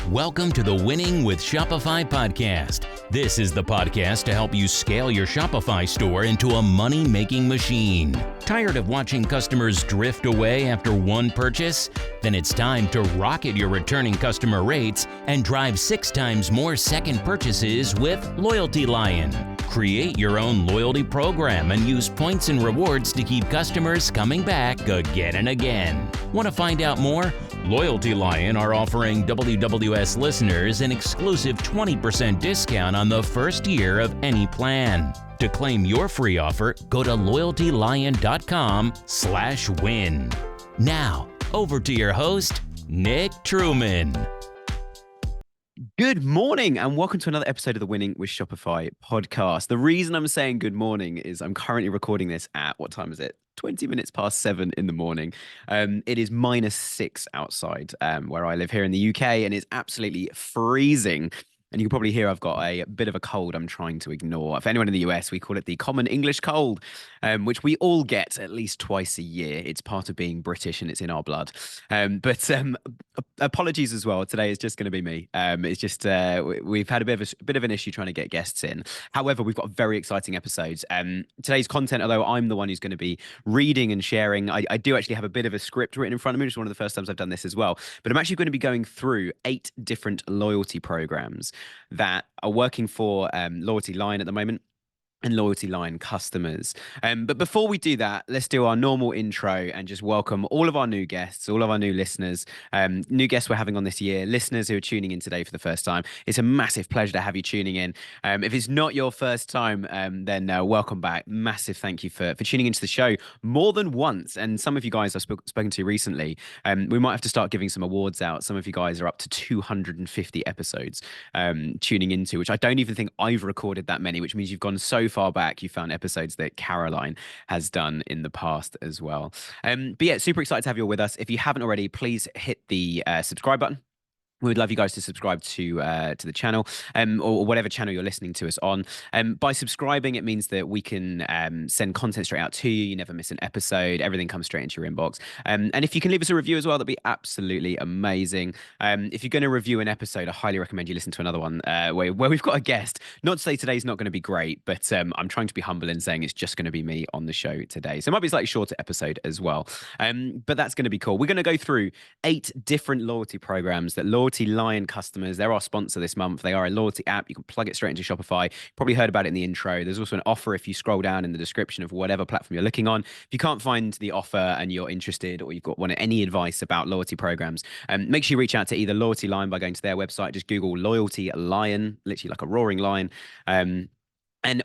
Welcome to the Winning with Shopify podcast. This is the podcast to help you scale your Shopify store into a money-making machine. Tired of watching customers drift away after one purchase? Then it's time to rocket your returning customer rates and drive 6 times more second purchases with Loyalty Lion. Create your own loyalty program and use points and rewards to keep customers coming back again and again. Want to find out more? Loyalty Lion are offering WWS listeners an exclusive 20% discount on the first year of any plan. To claim your free offer, go to loyaltylion.com/win. Now, over to your host, Nick Truman. Good morning and welcome to another episode of the Winning with Shopify podcast. The reason I'm saying good morning is I'm currently recording this at, what time is it? 20 minutes past 7 in the morning. It is -6 outside where I live here in the UK, and it's absolutely freezing. And you can probably hear I've got a bit of a cold I'm trying to ignore. For anyone in the US, we call it the common English cold, which we all get at least twice a year. It's part of being British and it's in our blood. But apologies as well. Today is just going to be me. It's just we've had a bit of an issue trying to get guests in. However, we've got very exciting episodes. Today's content, although I'm the one who's going to be reading and sharing, I do actually have a bit of a script written in front of me, which is one of the first times I've done this as well. But I'm actually going to be going through 8 different loyalty programs that are working for Loyalty Lion at the moment and Loyalty Lion customers. But before we do that, let's do our normal intro and just welcome all of our new guests, all of our new listeners, new guests we're having on this year, listeners who are tuning in today for the first time. It's a massive pleasure to have you tuning in. If it's not your first time, then welcome back. Massive thank you for tuning into the show more than once. And some of you guys I've spoken to recently, we might have to start giving some awards out. Some of you guys are up to 250 episodes tuning into, which I don't even think I've recorded that many, which means you've gone so far back, you found episodes that Caroline has done in the past as well. But yeah, super excited to have you all with us. If you haven't already, please hit the subscribe button. We would love you guys to subscribe to the channel or whatever channel you're listening to us on. By subscribing, it means that we can send content straight out to you. You never miss an episode. Everything comes straight into your inbox. And if you can leave us a review as well, that'd be absolutely amazing. If you're going to review an episode, I highly recommend you listen to another one where we've got a guest. Not to say today's not going to be great, but I'm trying to be humble in saying it's just going to be me on the show today. So it might be a slightly shorter episode as well. But that's going to be cool. We're going to go through 8 different loyalty programs that Loyalty Lion customers, they're our sponsor this month. They are a loyalty app. You can plug it straight into Shopify. You probably heard about it in the intro. There's also an offer if you scroll down in the description of whatever platform you're looking on. If you can't find the offer and you're interested, or you've got any advice about loyalty programs, make sure you reach out to either Loyalty Lion by going to their website. Just Google Loyalty Lion, literally like a roaring lion.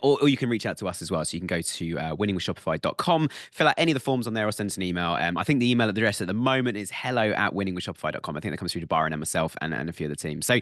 Or you can reach out to us as well. So you can go to winningwithshopify.com, fill out any of the forms on there, or send us an email. I think the email address at the moment is hello@winningwithshopify.com. I think that comes through to Byron and myself and a few of the team. So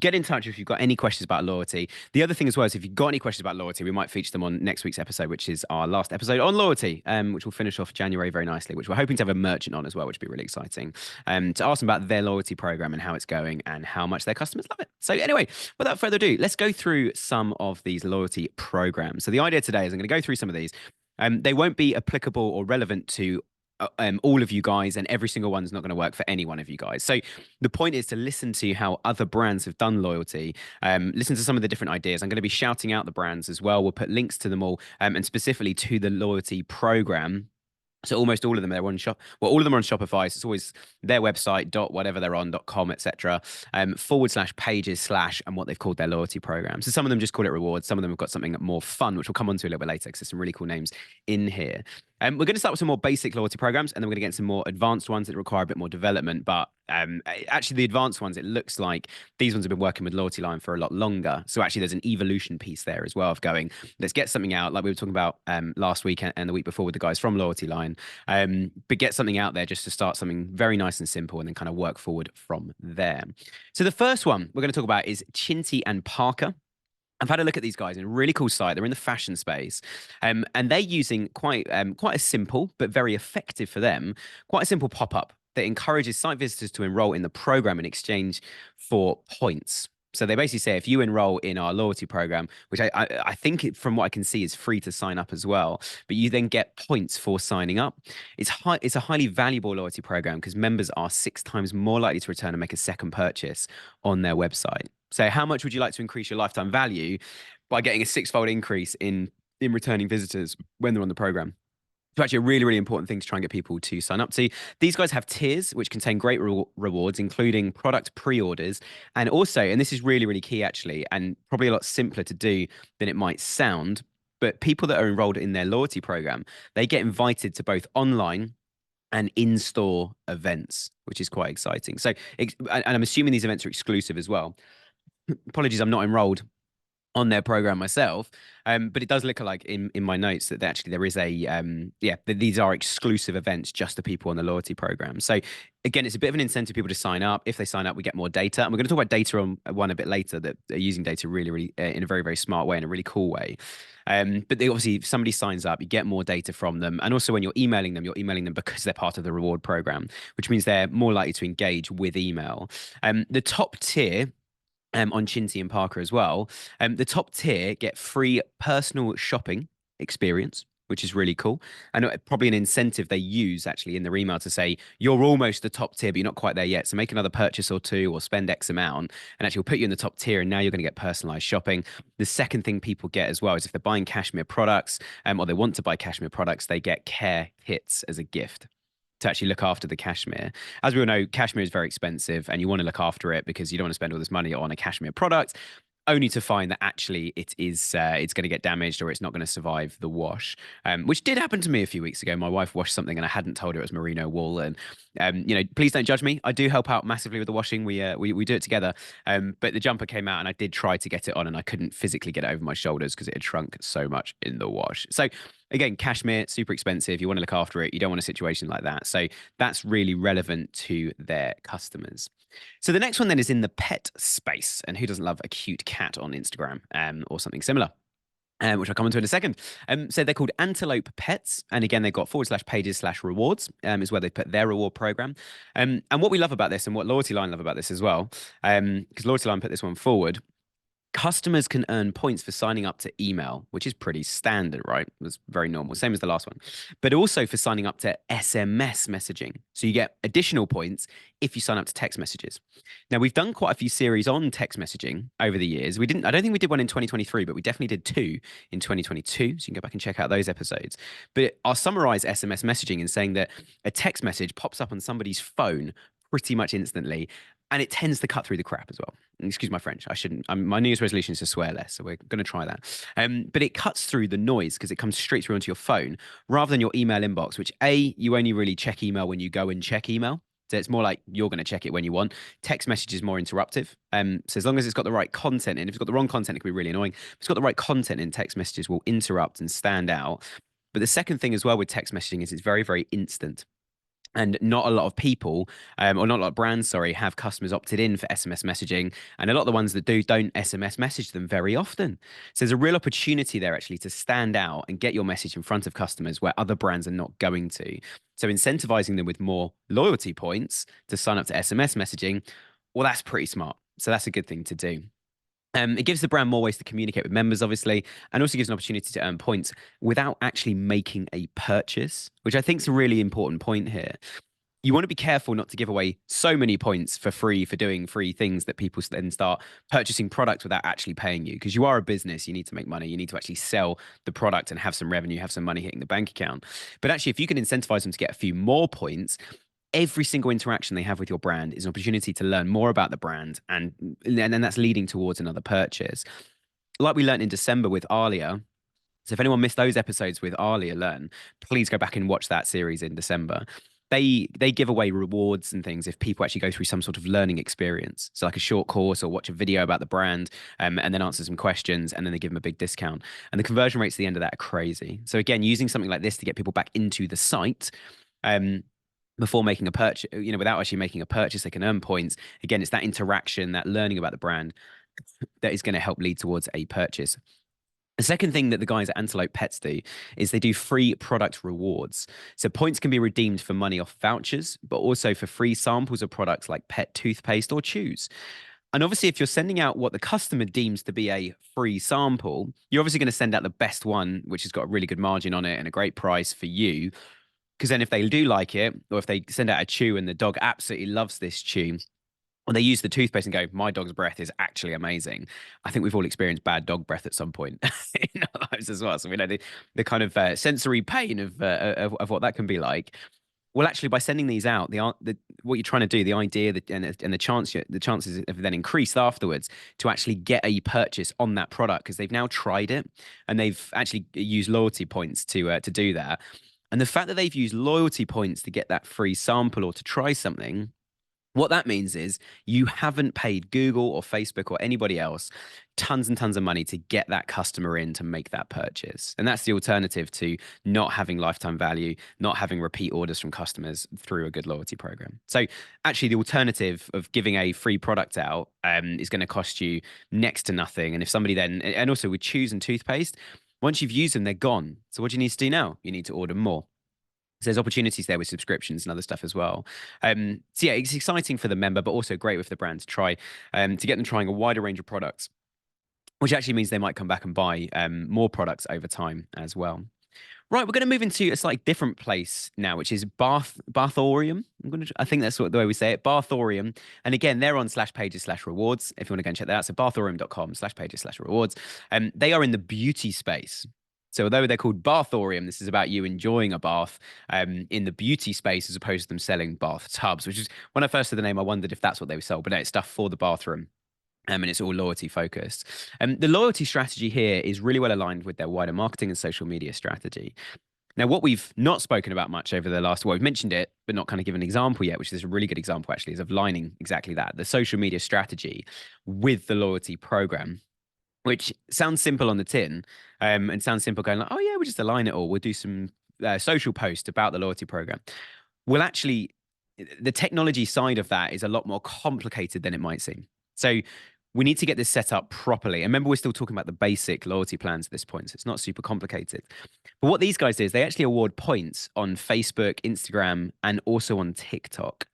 get in touch if you've got any questions about loyalty. The other thing as well is if you've got any questions about loyalty, we might feature them on next week's episode, which is our last episode on loyalty, which will finish off January very nicely, which we're hoping to have a merchant on as well, which would be really exciting, to ask them about their loyalty program and how it's going and how much their customers love it. So anyway, without further ado, let's go through some of these loyalty programs. So the idea today is I'm going to go through some of these. They won't be applicable or relevant to all of you guys, and every single one's not going to work for any one of you guys. So the point is to listen to how other brands have done loyalty, listen to some of the different ideas. I'm going to be shouting out the brands as well. We'll put links to them all, and specifically to the loyalty program. So almost all of them, they're on all of them are on Shopify. So it's always their website, whatever they're on, .com, etc. /pages/ and what they've called their loyalty program. So some of them just call it rewards. Some of them have got something more fun, which we'll come on to a little bit later because there's some really cool names in here. We're going to start with some more basic loyalty programs, and then we're going to get some more advanced ones that require a bit more development. But actually, the advanced ones, it looks like these ones have been working with Loyalty Lion for a lot longer. So actually, there's an evolution piece there as well of going, let's get something out like we were talking about last week and the week before with the guys from Loyalty Lion. But get something out there just to start something very nice and simple, and then kind of work forward from there. So the first one we're going to talk about is Chinty and Parker. I've had a look at these guys in a really cool site. They're in the fashion space, and they're using quite a simple but very effective for them, quite a simple pop-up that encourages site visitors to enroll in the program in exchange for points. So they basically say if you enroll in our loyalty program, which I think from what I can see is free to sign up as well, but you then get points for signing up. It's a highly valuable loyalty program because members are 6 times more likely to return and make a second purchase on their website. So how much would you like to increase your lifetime value by getting a six-fold increase in returning visitors when they're on the program? It's actually a really, really important thing to try and get people to sign up to. These guys have tiers which contain great rewards, including product pre-orders. And also, and this is really, really key actually, and probably a lot simpler to do than it might sound, but people that are enrolled in their loyalty program, they get invited to both online and in-store events, which is quite exciting. So, and I'm assuming these events are exclusive as well. Apologies, I'm not enrolled on their program myself. But it does look like in my notes that actually there is these are exclusive events just to people on the loyalty program. So again, it's a bit of an incentive for people to sign up. If they sign up, we get more data. And we're going to talk about data on one a bit later that are using data really, really in a very, very smart way, in a really cool way. But obviously, if somebody signs up, you get more data from them. And also when you're emailing them because they're part of the reward program, which means they're more likely to engage with email. The top tier, on Chinty and Parker as well. The top tier get free personal shopping experience, which is really cool. And probably an incentive they use actually in their email to say, you're almost the top tier, but you're not quite there yet. So make another purchase or two or spend X amount. And actually we'll put you in the top tier and now you're going to get personalized shopping. The second thing people get as well is if they're buying cashmere products or they want to buy cashmere products, they get care kits as a gift to actually look after the cashmere. As we all know, cashmere is very expensive and you want to look after it because you don't want to spend all this money on a cashmere product, only to find that actually it's going to get damaged or it's not going to survive the wash, which did happen to me a few weeks ago. My wife washed something and I hadn't told her it was merino wool. And please don't judge me. I do help out massively with the washing. We do it together. But the jumper came out and I did try to get it on and I couldn't physically get it over my shoulders because it had shrunk so much in the wash. So again, cashmere, super expensive. You want to look after it. You don't want a situation like that. So that's really relevant to their customers. So the next one then is in the pet space. And who doesn't love a cute cat on Instagram or something similar? Which I'll come into in a second. So they're called Antelope Pets. And again, they've got /pages/rewards is where they put their reward program. And what we love about this and what Loyalty Line love about this as well, because Loyalty Line put this one forward, customers can earn points for signing up to email, which is pretty standard, right? It's very normal, same as the last one. But also for signing up to SMS messaging. So you get additional points if you sign up to text messages. Now, we've done quite a few series on text messaging over the years. I don't think we did one in 2023, but we definitely did 2 in 2022. So you can go back and check out those episodes. But I'll summarize SMS messaging in saying that a text message pops up on somebody's phone pretty much instantly, and it tends to cut through the crap as well. Excuse my French. I shouldn't. My New Year's resolution is to swear less, so we're going to try that. But it cuts through the noise because it comes straight through onto your phone rather than your email inbox, which you only really check email when you go and check email. So it's more like you're going to check it when you want. Text message is more interruptive. So as long as it's got the right content in, if it's got the wrong content, it can be really annoying. If it's got the right content in, text messages will interrupt and stand out. But the second thing as well with text messaging is it's very, very instant. And not a lot of people, or not a lot of brands, have customers opted in for SMS messaging. And a lot of the ones that don't SMS message them very often. So there's a real opportunity there actually to stand out and get your message in front of customers where other brands are not going to. So incentivizing them with more loyalty points to sign up to SMS messaging, well, that's pretty smart. So that's a good thing to do. It gives the brand more ways to communicate with members, obviously, and also gives an opportunity to earn points without actually making a purchase, which I think is a really important point here. You want to be careful not to give away so many points for free for doing free things that people then start purchasing products without actually paying you. Because you are a business, you need to make money, you need to actually sell the product and have some revenue, have some money hitting the bank account. But actually, if you can incentivize them to get a few more points, every single interaction they have with your brand is an opportunity to learn more about the brand, and then that's leading towards another purchase. Like we learned in December with Alia. So if anyone missed those episodes with Alia Learn, please go back and watch that series in December. They give away rewards and things if people actually go through some sort of learning experience. So like a short course or watch a video about the brand and then answer some questions, and then they give them a big discount. And the conversion rates at the end of that are crazy. So again, using something like this to get people back into the site, before making a purchase, without actually making a purchase, they can earn points. Again, it's that interaction, that learning about the brand that is going to help lead towards a purchase. The second thing that the guys at Antelope Pets do is they do free product rewards. So points can be redeemed for money off vouchers, but also for free samples of products like pet toothpaste or chews. And obviously, if you're sending out what the customer deems to be a free sample, you're obviously going to send out the best one, which has got a really good margin on it and a great price for you. Because then if they do like it, or if they send out a chew and the dog absolutely loves this chew, or they use the toothpaste and go, my dog's breath is actually amazing. I think we've all experienced bad dog breath at some point in our lives as well. So we know the kind of sensory pain of what that can be like. Well, actually, by sending these out, what you're trying to do, the idea and the chances have then increased afterwards to actually get a purchase on that product because they've now tried it and they've actually used loyalty points to do that. And the fact that they've used loyalty points to get that free sample or to try something, what that means is you haven't paid Google or Facebook or anybody else tons and tons of money to get that customer in to make that purchase. And that's the alternative to not having lifetime value, not having repeat orders from customers through a good loyalty program. So actually the alternative of giving a free product out is going to cost you next to nothing. And if somebody then, and also with chews and toothpaste, once you've used them, they're gone. So what do you need to do now? You need to order more. So there's opportunities there with subscriptions and other stuff as well. So yeah, it's exciting for the member, but also great with the brand to try to get them trying a wider range of products, which actually means they might come back and buy more products over time as well. Right, we're going to move into a slightly different place now, which is Bathorium. I think that's the way we say it, Bathorium. And again, they're on /pages/rewards. If you want to go and check that out, so bathorium.com/pages/rewards. They are in the beauty space. So although they're called Bathorium, this is about you enjoying a bath in the beauty space as opposed to them selling bath tubs, which is when I first heard the name, I wondered if that's what they were selling, but no, it's stuff for the bathroom. And it's all loyalty focused. The loyalty strategy here is really well aligned with their wider marketing and social media strategy. Now, what we've not spoken about much over the last, well, we've mentioned it, but not kind of given an example yet, which is a really good example actually, is of aligning exactly that, the social media strategy with the loyalty program, which sounds simple on the tin and sounds simple going like, oh yeah, we'll just align it all. We'll do some social posts about the loyalty program. Well, actually, the technology side of that is a lot more complicated than it might seem. So we need to get this set up properly. And remember, we're still talking about the basic loyalty plans at this point, so it's not super complicated. But what these guys do is they actually award points on Facebook, Instagram, and also on TikTok.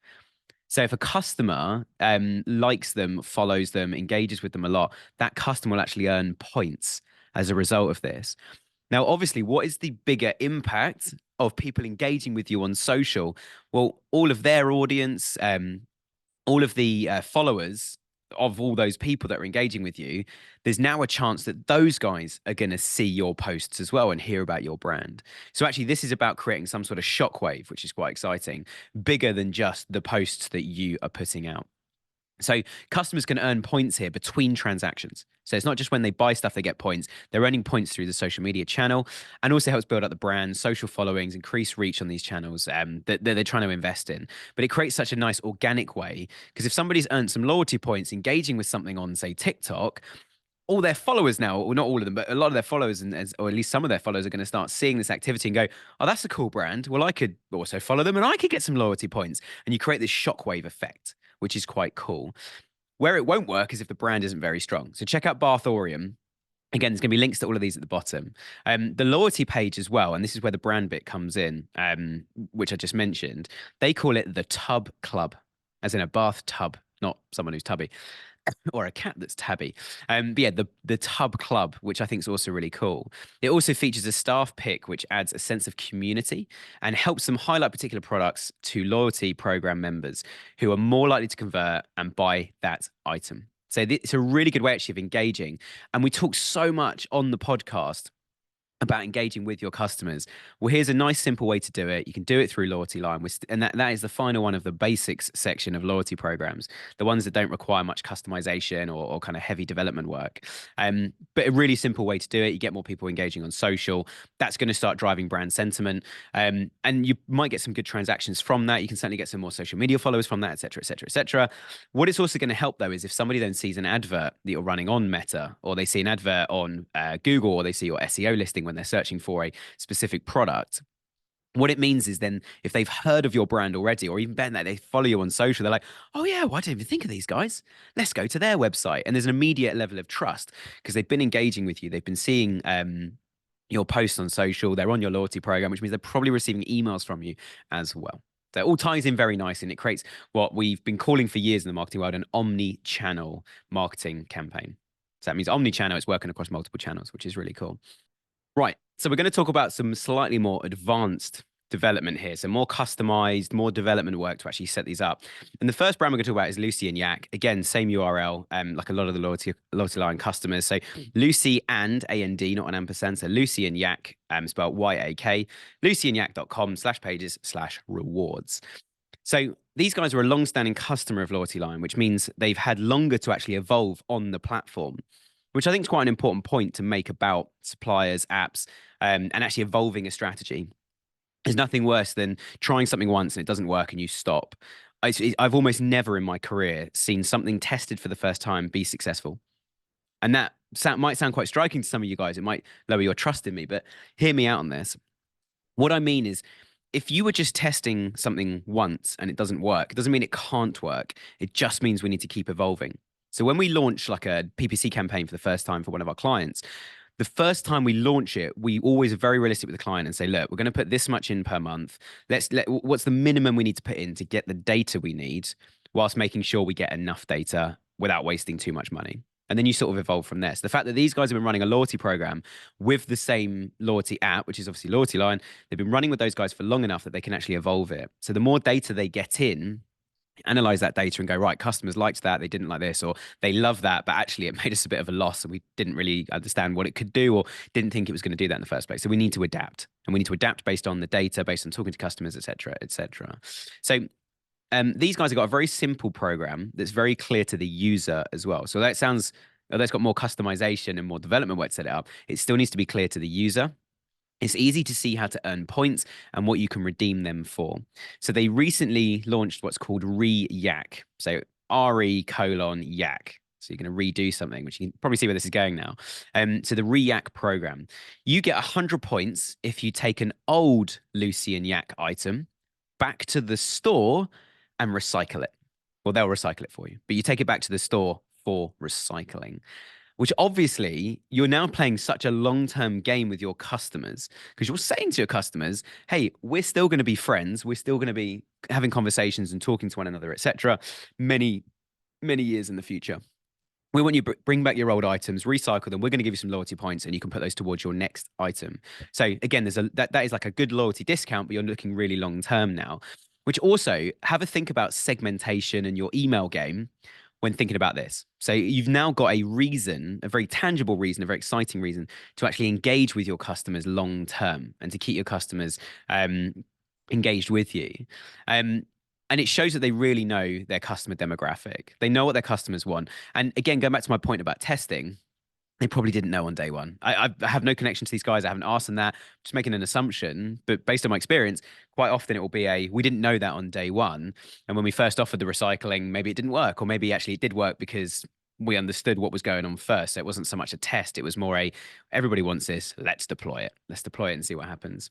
So if a customer likes them, follows them, engages with them a lot, that customer will actually earn points as a result of this. Now, obviously, what is the bigger impact of people engaging with you on social? Well, all of their audience, all of the followers of all those people that are engaging with you, there's now a chance that those guys are going to see your posts as well and hear about your brand. So actually, this is about creating some sort of shockwave, which is quite exciting, bigger than just the posts that you are putting out. So customers can earn points here between transactions. So it's not just when they buy stuff, they get points. They're earning points through the social media channel and also helps build up the brand, social followings, increase reach on these channels that they're trying to invest in. But it creates such a nice organic way because if somebody's earned some loyalty points engaging with something on, say, TikTok, all their followers now, well, not all of them, but a lot of their followers, or at least some of their followers, are going to start seeing this activity and go, oh, that's a cool brand. Well, I could also follow them and I could get some loyalty points. And you create this shockwave effect, which is quite cool. Where it won't work is if the brand isn't very strong. So check out Bathorium. Again, there's going to be links to all of these at the bottom. The loyalty page as well, and this is where the brand bit comes in, which I just mentioned. They call it the Tub Club, as in a bathtub, not someone who's tubby, or a cat that's tabby. But yeah, the Tub Club, which I think is also really cool. It also features a staff pick, which adds a sense of community and helps them highlight particular products to loyalty program members who are more likely to convert and buy that item. So it's a really good way actually of engaging. And we talk so much on the podcast about engaging with your customers. Well, here's a nice, simple way to do it. You can do it through Loyalty Line, and that is the final one of the basics section of loyalty programs, the ones that don't require much customization or kind of heavy development work. But a really simple way to do it. You get more people engaging on social. That's going to start driving brand sentiment. And you might get some good transactions from that. You can certainly get some more social media followers from that, et cetera, et cetera, et cetera. What it's also going to help, though, is if somebody then sees an advert that you're running on Meta, or they see an advert on Google, or they see your SEO listing when they're searching for a specific product, what it means is then if they've heard of your brand already, or even better than that, they follow you on social, they're like, oh yeah, well, I didn't even think of these guys. Let's go to their website. And there's an immediate level of trust because they've been engaging with you. They've been seeing your posts on social. They're on your loyalty program, which means they're probably receiving emails from you as well. So it all ties in very nicely, and it creates what we've been calling for years in the marketing world an omni-channel marketing campaign. So that means omni-channel, it's working across multiple channels, which is really cool. Right. So we're going to talk about some slightly more advanced development here. So more customized, more development work to actually set these up. And the first brand we're going to talk about is Lucy and Yak. Again, same URL, like a lot of the loyalty line customers. So Lucy and AND, not an ampersand. So Lucy and Yak, spelled YAK, lucyandyak.com/pages/rewards. So these guys are a long-standing customer of Loyalty Line, which means they've had longer to actually evolve on the platform, which I think is quite an important point to make about suppliers, apps, and actually evolving a strategy. There's nothing worse than trying something once and it doesn't work and you stop. I've almost never in my career seen something tested for the first time be successful. And that might sound quite striking to some of you guys. It might lower your trust in me, but hear me out on this. What I mean is, if you were just testing something once and it doesn't work, it doesn't mean it can't work. It just means we need to keep evolving. So when we launch like a PPC campaign for the first time for one of our clients, the first time we launch it, we always are very realistic with the client and say, look, we're going to put this much in per month. What's the minimum we need to put in to get the data we need whilst making sure we get enough data without wasting too much money. And then you sort of evolve from there. So the fact that these guys have been running a loyalty program with the same loyalty app, which is obviously Loyalty Line, they've been running with those guys for long enough that they can actually evolve it. So the more data they get in, analyze that data and go, right, customers liked that, they didn't like this, or they love that, but actually it made us a bit of a loss and we didn't really understand what it could do or didn't think it was going to do that in the first place. So we need to adapt, and we need to adapt based on the data, based on talking to customers, et cetera, et cetera. So these guys have got a very simple program that's very clear to the user as well. So that sounds, although it's got more customization and more development work to set it up, it still needs to be clear to the user. It's easy to see how to earn points and what you can redeem them for. So they recently launched what's called Re-Yak. So RE:YAK. So you're going to redo something, which you can probably see where this is going now. So the Re-Yak program, you get 100 points if you take an old Lucy and Yak item back to the store and recycle it. Well, they'll recycle it for you, but you take it back to the store for recycling, which obviously you're now playing such a long-term game with your customers, because you're saying to your customers, hey, we're still going to be friends. We're still going to be having conversations and talking to one another, etc., many, many years in the future. We want you to bring back your old items, recycle them. We're going to give you some loyalty points and you can put those towards your next item. So again, that is like a good loyalty discount, but you're looking really long-term now, which also have a think about segmentation and your email game when thinking about this. So you've now got a reason, a very tangible reason, a very exciting reason to actually engage with your customers long term and to keep your customers engaged with you. And it shows that they really know their customer demographic. They know what their customers want. And again, going back to my point about testing, they probably didn't know on day one. I have no connection to these guys. I haven't asked them that. Just making an assumption. But based on my experience, quite often it will be we didn't know that on day one. And when we first offered the recycling, maybe it didn't work. Or maybe actually it did work because we understood what was going on first. So it wasn't so much a test. It was more everybody wants this. Let's deploy it. Let's deploy it and see what happens.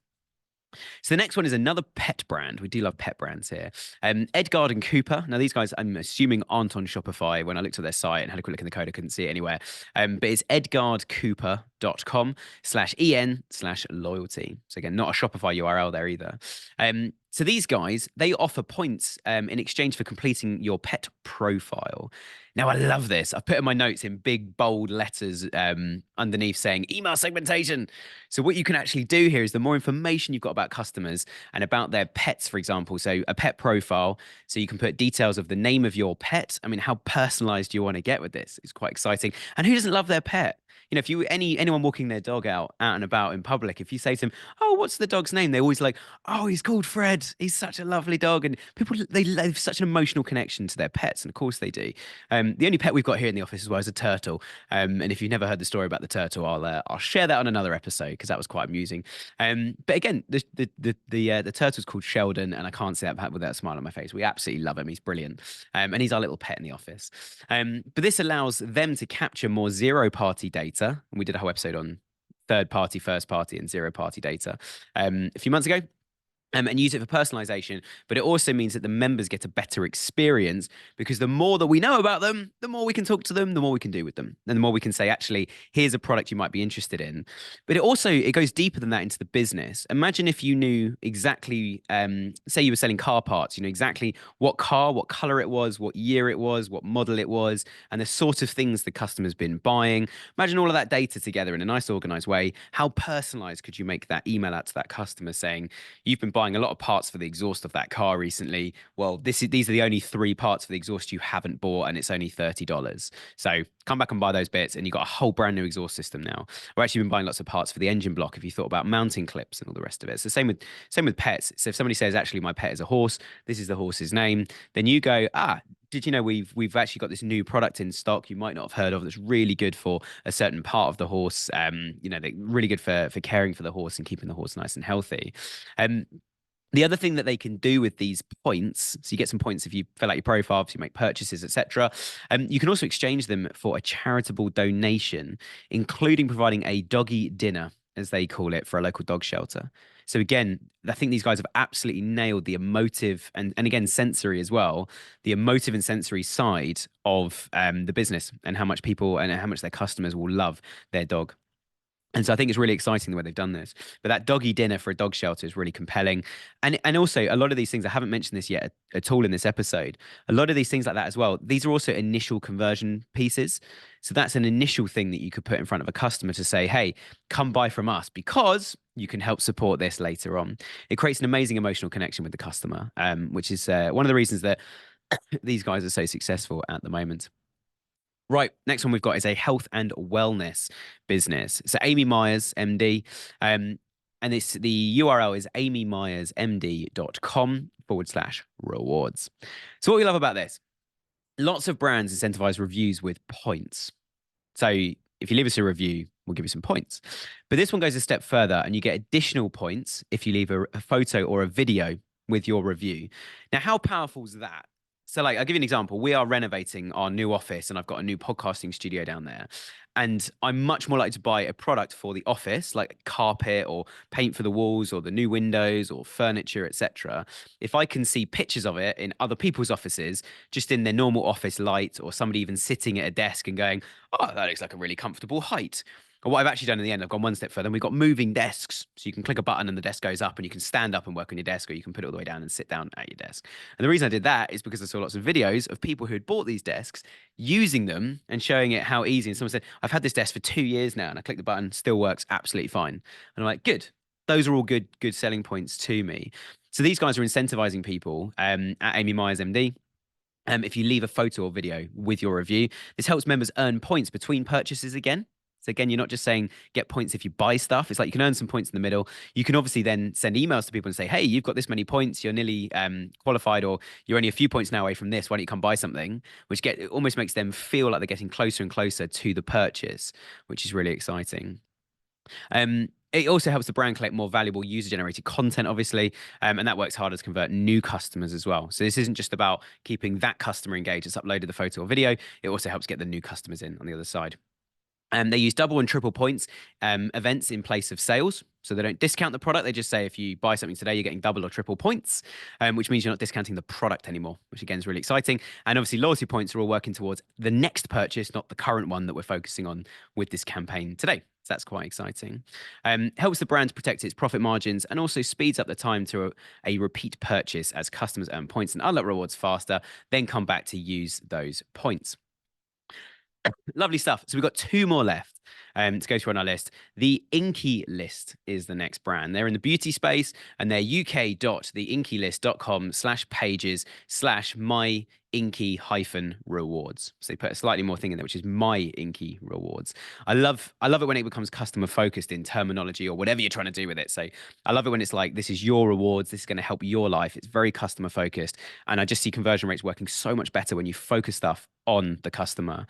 So the next one is another pet brand. We do love pet brands here. Edgard and Cooper. Now, these guys, I'm assuming, aren't on Shopify. When I looked at their site and had a quick look in the code, I couldn't see it anywhere. But it's edgardcooper.com/en/loyalty. So again, not a Shopify URL there either. So these guys, they offer points in exchange for completing your pet profile. Now, I love this. I've put in my notes in big, bold letters underneath saying email segmentation. So what you can actually do here is the more information you've got about customers and about their pets, for example, so a pet profile, so you can put details of the name of your pet. I mean, how personalized do you want to get with this? It's quite exciting. And who doesn't love their pet? You know, if you anyone walking their dog out and about in public, if you say to them, "Oh, what's the dog's name?" They're always like, "Oh, he's called Fred. He's such a lovely dog." And people, they have such an emotional connection to their pets, and of course they do. The only pet we've got here in the office as well is a turtle. And if you've never heard the story about the turtle, I'll share that on another episode because that was quite amusing. But again, the turtle's called Sheldon, and I can't say that without a smile on my face. We absolutely love him. He's brilliant, and he's our little pet in the office. But this allows them to capture more zero-party data. And we did a whole episode on third party, first party, and zero party data a few months ago. and use it for personalization. But it also means that the members get a better experience, because the more that we know about them, the more we can talk to them, the more we can do with them, and the more we can say, actually, here's a product you might be interested in. But it goes deeper than that into the business. Imagine if you knew exactly, say you were selling car parts, you know exactly what car, what color it was, what year it was, what model it was, and the sort of things the customer's been buying. Imagine all of that data together in a nice organized way. How personalized could you make that email out to that customer saying, you've been buying a lot of parts for the exhaust of that car recently. Well, these are the only 3 parts for the exhaust you haven't bought, and it's only $30. So come back and buy those bits, and you've got a whole brand new exhaust system now. We've actually been buying lots of parts for the engine block if you thought about mounting clips and all the rest of it. So same with pets. So if somebody says, actually, my pet is a horse, this is the horse's name, then you go, did you know we've actually got this new product in stock you might not have heard of that's really good for a certain part of the horse. They're really good for caring for the horse and keeping the horse nice and healthy. The other thing that they can do with these points, so you get some points if you fill out your profile, if you make purchases, etc. You can also exchange them for a charitable donation, including providing a doggy dinner, as they call it, for a local dog shelter. So again, I think these guys have absolutely nailed the emotive and again, sensory as well, the emotive and sensory side of the business, and how much people and how much their customers will love their dog. And so I think it's really exciting the way they've done this. But that doggy dinner for a dog shelter is really compelling. And also a lot of these things, I haven't mentioned this yet at all in this episode. A lot of these things like that as well, these are also initial conversion pieces. So that's an initial thing that you could put in front of a customer to say, hey, come buy from us because you can help support this later on. It creates an amazing emotional connection with the customer, which is one of the reasons that these guys are so successful at the moment. Right, next one we've got is a health and wellness business. So Amy Myers, MD, and the URL is amymyersmd.com/rewards. So what we love about this, lots of brands incentivize reviews with points. So if you leave us a review, we'll give you some points. But this one goes a step further, and you get additional points if you leave a photo or a video with your review. Now, how powerful is that? So, like, I'll give you an example. We are renovating our new office, and I've got a new podcasting studio down there. And I'm much more likely to buy a product for the office, like carpet or paint for the walls or the new windows or furniture, etc. If I can see pictures of it in other people's offices, just in their normal office light, or somebody even sitting at a desk and going, oh, that looks like a really comfortable height. Or what I've actually done in the end, I've gone one step further, and we've got moving desks. So you can click a button and the desk goes up, and you can stand up and work on your desk, or you can put it all the way down and sit down at your desk. And the reason I did that is because I saw lots of videos of people who had bought these desks, using them and showing it how easy. And someone said, I've had this desk for 2 years now, and I click the button, still works absolutely fine. And I'm like, good. Those are all good selling points to me. So these guys are incentivizing people at Amy Myers MD. If you leave a photo or video with your review, this helps members earn points between purchases again. So again, you're not just saying get points if you buy stuff. It's like you can earn some points in the middle. You can obviously then send emails to people and say, hey, you've got this many points. You're nearly qualified, or you're only a few points now away from this. Why don't you come buy something? Which it almost makes them feel like they're getting closer and closer to the purchase, which is really exciting. It also helps the brand collect more valuable user-generated content, obviously, and that works harder to convert new customers as well. So this isn't just about keeping that customer engaged that's uploaded the photo or video. It also helps get the new customers in on the other side. They use double and triple points events in place of sales. So they don't discount the product. They just say, if you buy something today, you're getting double or triple points, which means you're not discounting the product anymore, which again is really exciting. And obviously loyalty points are all working towards the next purchase, not the current one that we're focusing on with this campaign today. So that's quite exciting. Helps the brand protect its profit margins, and also speeds up the time to a repeat purchase as customers earn points and unlock rewards faster, then come back to use those points. Lovely stuff. So we've got 2 more left to go through on our list. The Inky list is the next brand. They're in the beauty space, and they're uk.theinkylist.com/pages/my Inky-rewards. So they put a slightly more thing in there, which is my Inky rewards. I love it when it becomes customer focused in terminology or whatever you're trying to do with it. So I love it when it's like, this is your rewards. This is going to help your life. It's very customer focused. And I just see conversion rates working so much better when you focus stuff on the customer.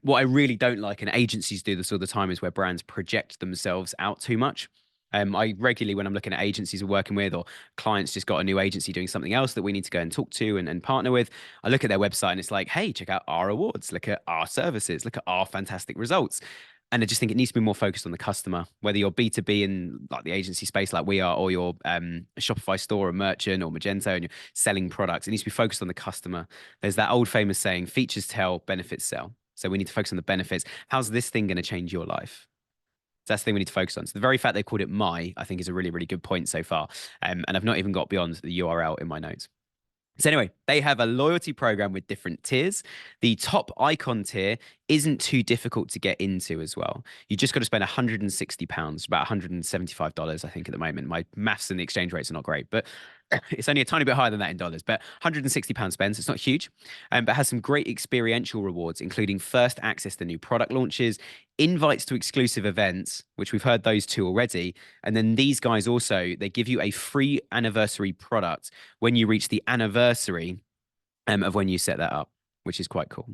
What I really don't like, and agencies do this all the time, is where brands project themselves out too much. I regularly, when I'm looking at agencies we're working with, or clients just got a new agency doing something else that we need to go and talk to and partner with, I look at their website and it's like, hey, check out our awards, look at our services, look at our fantastic results. And I just think it needs to be more focused on the customer, whether you're B2B in like the agency space like we are, or you're a Shopify store, a merchant, or Magento, and you're selling products. It needs to be focused on the customer. There's that old famous saying, features tell, benefits sell. So we need to focus on the benefits. How's this thing going to change your life? So that's the thing we need to focus on. So the very fact they called it I think is a really, really good point so far. And I've not even got beyond the URL in my notes. So anyway, they have a loyalty program with different tiers. The top icon tier isn't too difficult to get into as well. You just got to spend £160, about $175, I think, at the moment. My maths and the exchange rates are not great, but it's only a tiny bit higher than that in dollars. But £160 spent, so it's not huge, but has some great experiential rewards, including first access to new product launches, invites to exclusive events, which we've heard those two already. And then these guys also, they give you a free anniversary product when you reach the anniversary of when you set that up, which is quite cool.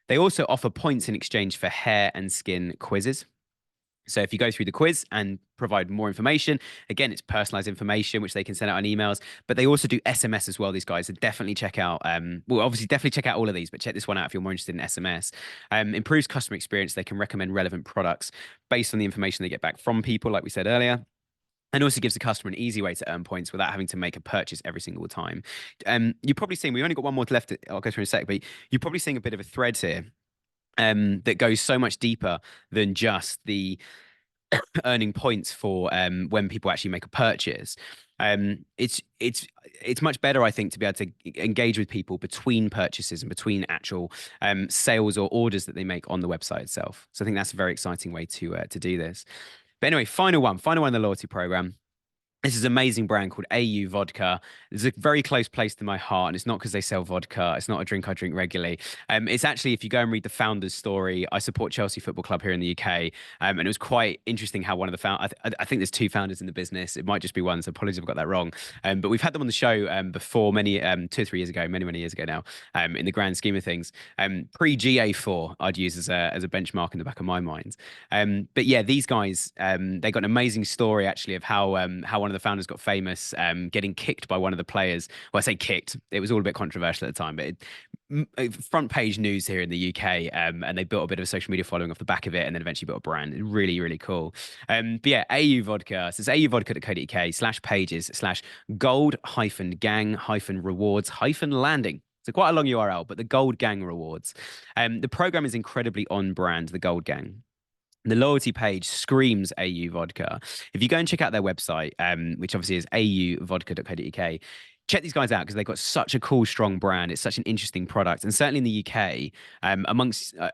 They also offer points in exchange for hair and skin quizzes. So if you go through the quiz and provide more information, again, it's personalized information, which they can send out on emails, but they also do SMS as well, these guys. So definitely check out, obviously definitely check out all of these, but check this one out if you're more interested in SMS. Improves customer experience. They can recommend relevant products based on the information they get back from people, like we said earlier. And also gives the customer an easy way to earn points without having to make a purchase every single time. You're probably seeing, we've only got one more left, I'll go through in a sec, but you're probably seeing a bit of a thread here that goes so much deeper than just the earning points for when people actually make a purchase. It's much better, I think, to be able to engage with people between purchases and between actual sales or orders that they make on the website itself. So I think that's a very exciting way to do this. But anyway, final one in the loyalty program. This is an amazing brand called AU Vodka. It's a very close place to my heart, and it's not because they sell vodka. It's not a drink I drink regularly. It's actually, if you go and read the founder's story, I support Chelsea Football Club here in the UK, and it was quite interesting how one of the founders, I think there's two founders in the business. It might just be one, so apologies if I've got that wrong. But we've had them on the show before, 2 or 3 years ago, many years ago now, in the grand scheme of things. Pre-GA4, I'd use as a benchmark in the back of my mind. But yeah, these guys, they got an amazing story actually of how one of the founders got famous, getting kicked by one of the players. Well, I say kicked. It was all a bit controversial at the time, but front page news here in the UK, and they built a bit of a social media following off the back of it, and then eventually built a brand. Really, really cool. But yeah, AU Vodka. So it's auvodka.co.uk/gold-gang-rewards-landing. So quite a long URL, but the Gold Gang rewards. The program is incredibly on brand, the Gold Gang. The loyalty page screams AU Vodka. If you go and check out their website, which obviously is auvodka.co.uk, check these guys out because they've got such a cool, strong brand. It's such an interesting product. And certainly in the UK, amongst, I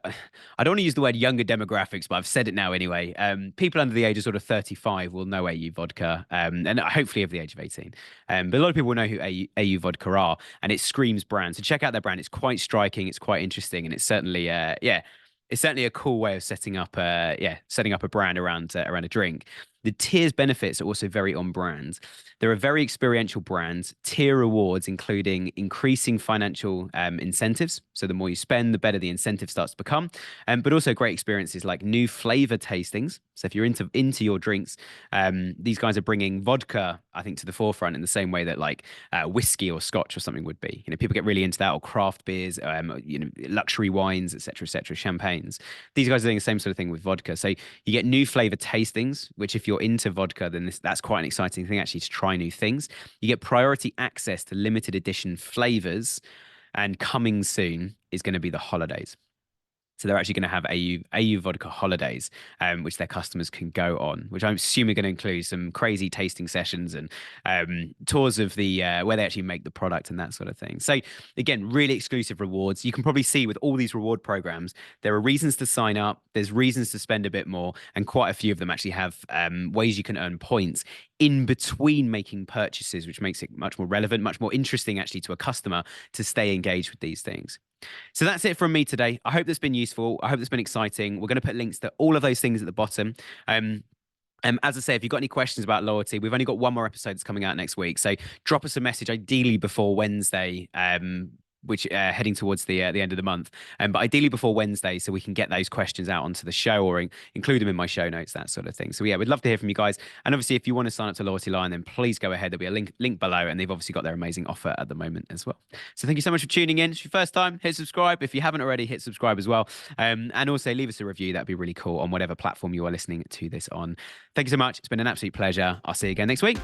don't want to use the word younger demographics, but I've said it now anyway. People under the age of sort of 35 will know AU Vodka, and hopefully over the age of 18. But a lot of people will know who AU Vodka are, and it screams brand. So check out their brand. It's quite striking. It's quite interesting. And it's certainly, it's certainly a cool way of setting up a brand around a drink. The tiers benefits are also very on brand. They're a very experiential brand. Tier rewards, including increasing financial incentives. So the more you spend, the better the incentive starts to become. But also great experiences like new flavor tastings. So if you're into your drinks, these guys are bringing vodka, I think, to the forefront in the same way that like whiskey or scotch or something would be. You know, people get really into that, or craft beers, luxury wines, etc., champagnes. These guys are doing the same sort of thing with vodka. So you get new flavor tastings, which if you're into vodka, then that's quite an exciting thing actually to try new things. You get priority access to limited edition flavors, and coming soon is going to be the holidays. So they're actually going to have AU Vodka holidays, which their customers can go on, which I'm assuming are going to include some crazy tasting sessions and tours of the where they actually make the product and that sort of thing. So again, really exclusive rewards. You can probably see with all these reward programs, there are reasons to sign up. There's reasons to spend a bit more, and quite a few of them actually have ways you can earn points in between making purchases, which makes it much more relevant, much more interesting actually to a customer to stay engaged with these things. So that's it from me today. I hope that's been useful. I hope it's been exciting. We're going to put links to all of those things at the bottom. As I say, if you've got any questions about loyalty, we've only got one more episode that's coming out next week. So drop us a message, ideally before Wednesday, which heading towards the end of the month. But ideally before Wednesday, so we can get those questions out onto the show or include them in my show notes, that sort of thing. So yeah, we'd love to hear from you guys. And obviously, if you want to sign up to Loyalty Line, then please go ahead. There'll be a link below, and they've obviously got their amazing offer at the moment as well. So thank you so much for tuning in. If it's your first time, hit subscribe. If you haven't already, hit subscribe as well. And also leave us a review. That'd be really cool on whatever platform you are listening to this on. Thank you so much. It's been an absolute pleasure. I'll see you again next week.